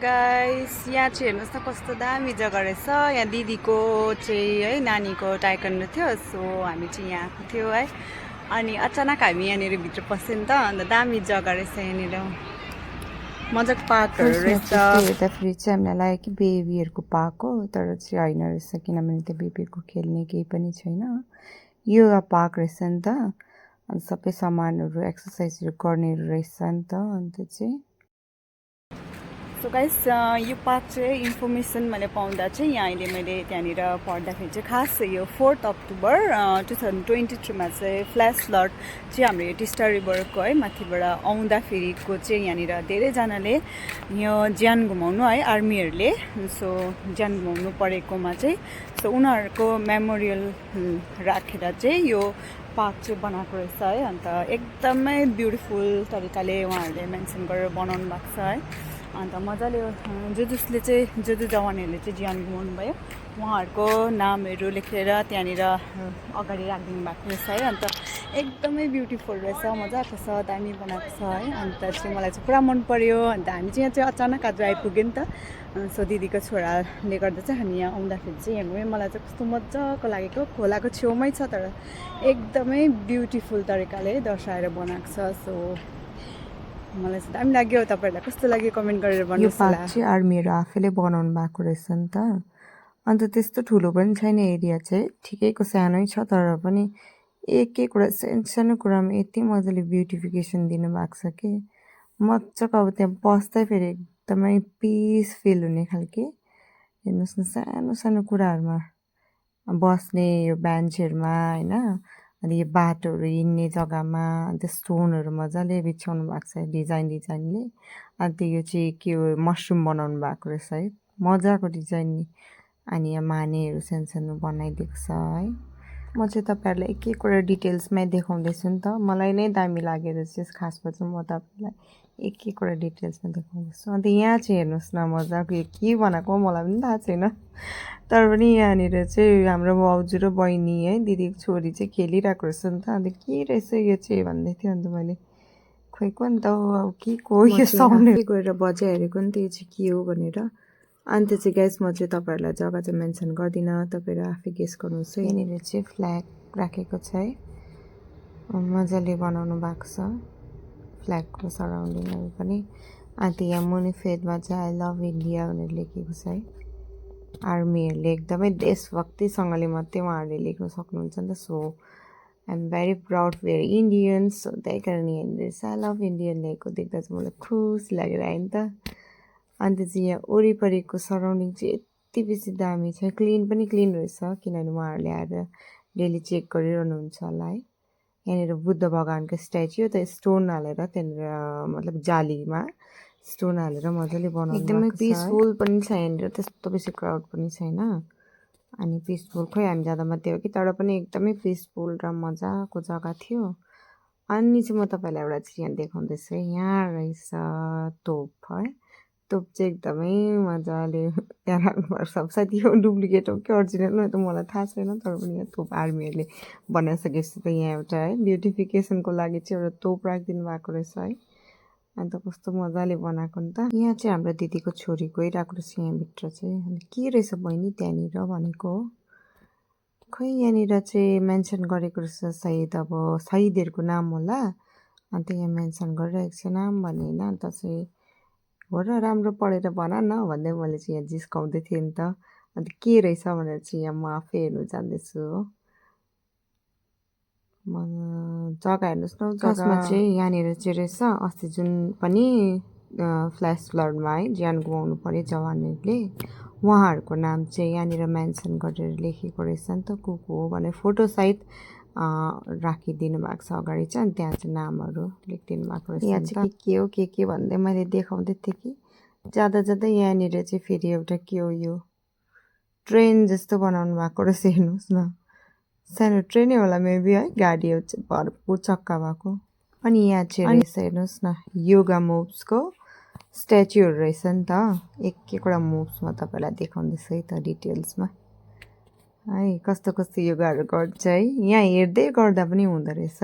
Guys यहाँ चाहिँ हेर्नुहोस् न कस्तो दामी जग्गा रहेछ। यहाँ दिदीको चाहिँ है नानीको टाइकान्डो थियो, सो हामी चाहिँ यहाँ आएको थियो है। अनि अचानक हामी यहाँनिर भित्र पस्यो नि त, अन्त दामी जग्गा रहेछ यहाँनिर, मजाको पार्कहरू फर्स्टमा रहेछ। चाहिँ यस्तो हेर्दाखेरि चाहिँ हामीलाई लाग्यो कि बेबीहरूको पार्क हो, तर चाहिँ होइन रहेछ, किनभने त्यो बेबीहरूको खेल्ने केही पनि छैन। योगा पार्क रहेछ नि त, अनि सबै सामानहरू एक्सर्साइजहरू गर्नेहरू रहेछ नि त। अन्त चाहिँ सो गाइस यो पार्क चाहिँ इन्फर्मेसन मैले पाउँदा चाहिँ यहाँ अहिले मैले त्यहाँनिर पढ्दाखेरि चाहिँ खास यो 4 अक्टोबर 2023मा चाहिँ फ्ल्यास फ्लड चाहिँ हाम्रो यो टिस्टा रिभरको है माथिबाट आउँदाखेरिको चाहिँ यहाँनिर धेरैजनाले यो ज्यान गुमाउनु है आर्मीहरूले, सो ज्यान गुमाउनु परेकोमा चाहिँ सो उनीहरूको मेमोरियल राखेर चाहिँ यो पार्क चाहिँ बनाएको रहेछ है। अन्त एकदमै ब्युटिफुल तरिकाले उहाँहरूले मेन्सन गरेर बनाउनु भएको छ है। अन्त मजाले जसले चाहिँ जो जवानहरूले चाहिँ ज्यान गुमाउनु भयो उहाँहरूको नामहरू लेखेर त्यहाँनिर अगाडि राखिदिनु भएको रहेछ है। अन्त एकदमै ब्युटिफुल रहेछ, मजाको छ, दामी बनाएको छ है। अन्त चाहिँ मलाई चाहिँ पुरा मन पर्यो। अन्त हामी चाहिँ यहाँ चाहिँ अचानक आज आइपुग्यो नि त, सो दिदीको छोराले गर्दा चाहिँ हामी यहाँ आउँदाखेरि चाहिँ यहाँ गएँ। मलाई चाहिँ कस्तो मजाको लागेको, खोलाको छेउमै छ तर एकदमै ब्युटिफुल तरिकाले दर्शाएर बनाएको छ। सो मलाई चाहिँ दामी लाग्यो। तपाईँहरूलाई कस्तो लाग्यो कमेन्ट गरेर यो भन्नुहोस् पार्क होला। चाहिँ आर्मीहरू आफैले बनाउनु भएको रहेछ नि त। अन्त त्यस्तो ठुलो पनि छैन, एरिया चाहिँ ठिकैको सानै छ, तर पनि एक कुरा सानो कुरामा यति मजाले ब्युटिफिकेसन दिनुभएको छ कि मजाको। अब त्यहाँ बस्दै फेरि एकदमै पिस फिल हुने खालके। हेर्नुहोस् न, सानो सानो कुराहरूमा बस्ने यो बेन्चहरूमा होइन, अनि यो बाटोहरू हिँड्ने जग्गामा अन्त स्टोनहरू मजाले बिछाउनु भएको छ डिजाइनले। अन्त यो चाहिँ के हो, मसरुम बनाउनु भएको रहेछ है, मजाको डिजाइन नि। अनि यहाँ मानेहरू सानो बनाइदिएको छ है। म चाहिँ तपाईँहरूलाई एक एक कुरा डिटेल्समै देखाउँदैछु नि त, मलाई नै दामी लागेर चाहिँ खासमा चाहिँ म तपाईँलाई एक एक कुरा डिटेल्समा देखाउँदैछु। अन्त यहाँ चाहिँ हेर्नुहोस् न, मजाको यो के बनाएको मलाई पनि थाहा छैन, तर पनि यहाँनिर चाहिँ हाम्रो भाउजू र बहिनी है दिदीको छोरी चाहिँ खेलिरहेको रहेछ नि त। अन्त के रहेछ यो चाहिँ भन्दै थियो, अन्त मैले खोइको नि त अब के को यो साउन्ड गएर बजाइहेरेको नि त यो चाहिँ के हो भनेर। अन्त चाहिँ गाइस म चाहिँ तपाईँहरूलाई जग्गा चाहिँ मेन्सन गर्दिनँ, तपाईँहरू आफै गेस गर्नुहोस् है। यहाँनिर चाहिँ फ्ल्याग राखेको छ है, मजाले बनाउनु भएको छ फ्ल्यागको सराउन्डिङहरू पनि। अन्त यहाँ मुनिफेडमा चाहिँ आई लभ इन्डिया भनेर लेखेको छ है। आर्मीहरूले एकदमै देशभक्तिसँगले मात्रै उहाँहरूले लेख्न सक्नुहुन्छ नि त। So I am very proud very Indians, त्यही कारण यहाँनिर चाहिँ आई लभ इन्डियन लेखेको देख्दा चाहिँ मलाई खुसी लागेर आयो नि त। अन्त चाहिँ यहाँ वरिपरिको सराउन्डिङ चाहिँ यति बेसी दामी छ, क्लिन पनि क्लिन रहेछ, किनभने उहाँहरूले आएर डेली चेक गरिरहनुहुन्छ होला है। यहाँनिर बुद्ध भगवान्को स्ट्याच्यु त स्टोन हालेर त्यहाँनिर मतलब जालीमा स्टोन हालेर मजाले बनाउनु एकदमै पिसफुल पनि छ यहाँनिर, त्यस्तो बेसी क्राउड पनि छैन। अनि पिसफुल खोइ हामी जाँदा मात्रै हो कि, तर पनि एकदमै पिसफुल र मजाको जग्गा थियो। अनि चाहिँ म तपाईँलाई एउटा चाहिँ यहाँ देखाउँदैछु है, यहाँ रहेछ तोप है। तोप चाहिँ एकदमै मजाले त्यहाँ राख्नुपर्छ, सायद यो डुप्लिकेट हो कि अरिजिनल हो त मलाई थाहा छैन, तर पनि यहाँ तोप आर्मीहरूले बनाइसकेपछि त यहाँ एउटा है ब्युटिफिकेसनको लागि चाहिँ एउटा तोप राखिदिनु भएको रहेछ है। अन्त कस्तो मजाले बनाएको नि त। यहाँ चाहिँ हाम्रो दिदीको छोरी गइरहेको रहेछ यहाँभित्र चाहिँ। अन्त के रहेछ बहिनी त्यहाँनिर भनेको हो, खै यहाँनिर चाहिँ मेन्सन गरेको रहेछ, सायद अब शहीदहरूको नाम होला। अन्त यहाँ मेन्सन गरिरहेको छ नाम भने होइन, अन्त चाहिँ हो र राम्रो पढेर भन न भन्दै मैले चाहिँ यहाँ जिस्काउँदै थिएँ नि त। अन्त के रहेछ भनेर चाहिँ यहाँ म आफै हेर्नु जाँदैछु हो। जग्गा हेर्नुहोस् न, जग्गामा चाहिँ यहाँनिर चाहिँ रहेछ अस्ति जुन पनि फ्ल्यास फ्लडमा है ज्यान गुमाउनु पऱ्यो जवानहरूले, उहाँहरूको नाम चाहिँ यहाँनिर मेन्सन गरेर लेखेको रहेछ नि त, को हो भनेर फोटोसहित राखिदिनु भएको छ अगाडि चाहिँ। अनि त्यहाँ चाहिँ नामहरू लेखिदिनु भएको रहेछ। यहाँ चाहिँ के हो के भन्दै मैले देखाउँदै थिएँ कि जाँदा जाँदै यहाँनिर चाहिँ फेरि एउटा के हो यो ट्रेन जस्तो बनाउनु भएको रहेछ, हेर्नुहोस् न, सानो ट्रेनै होला मेबी है, गाडीहरू चाहिँ भरपुर चक्का भएको। अनि यहाँ चाहिँ रहेछ हेर्नुहोस् न, योगा मुभ्सको स्ट्याच्युहरू रहेछ नि त। एक एकवटा मुभ्स म तपाईँलाई देखाउँदैछु है त डिटेल्समा है, कस्तो कस्तो योगाहरू गर्छ है, यहाँ हेर्दै गर्दा पनि हुँदो रहेछ।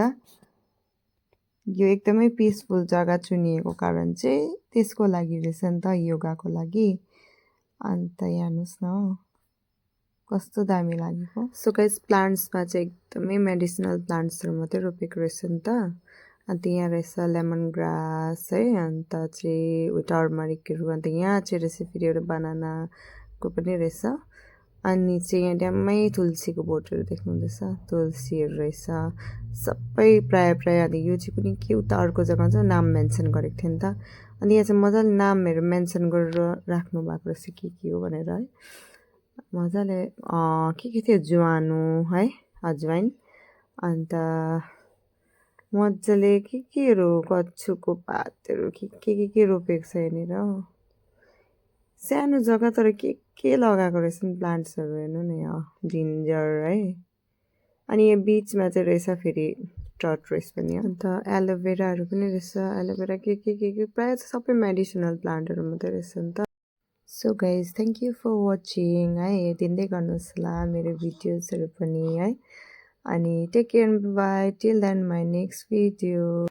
यो एकदमै पिसफुल जग्गा चुनिएको कारण चाहिँ त्यसको लागि रहेछ नि त, योगाको लागि। अन्त यहाँ हेर्नुहोस् न कस्तो दामी लागेको। सो गाइस प्लान्ट्समा चाहिँ एकदमै मेडिसिनल प्लान्ट्सहरू मात्रै रोपेको रहेछ नि त। अन्त यहाँ रहेछ लेमन ग्रास है, अन्त चाहिँ टर्मरिकहरू, अन्त यहाँ चाहिँ रहेछ फेरि एउटा बनानाको पनि रहेछ। अनि चाहिँ यहाँ ड्याम्मै तुलसीको बोटहरू देख्नुहुँदैछ, तुलसीहरू रहेछ सबै प्रायः। अन्त यो चाहिँ कुनै के उता अर्को जग्गामा चाहिँ नाम मेन्सन गरेको थियो नि त। अनि यहाँ चाहिँ मजाले नामहरू मेन्सन गरेर राख्नु भएको रहेछ के हो भनेर है। मजाले के थियो ज्वानो है, अजवाइन, अन्त मजाले केहरू कच्छुको पातहरू के रोपेको छ यहाँनिर। सानो जग्गा तर के लगाएको रहेछ नि प्लान्ट्सहरू, हेर्नु न यहाँ जिन्जर है। अनि यहाँ बिचमा चाहिँ रहेछ फेरि टर्टरेस पनि, अन्त एलोभेराहरू पनि रहेछ। एलोभेरा के प्रायः चाहिँ सबै मेडिसिनल प्लान्टहरू मात्रै रहेछ नि त। So guys thank you for watching है, हेरिदिँदै गर्नुहोस् होला मेरो भिडियोजहरू पनि है। अनि take care, bye till then my next video.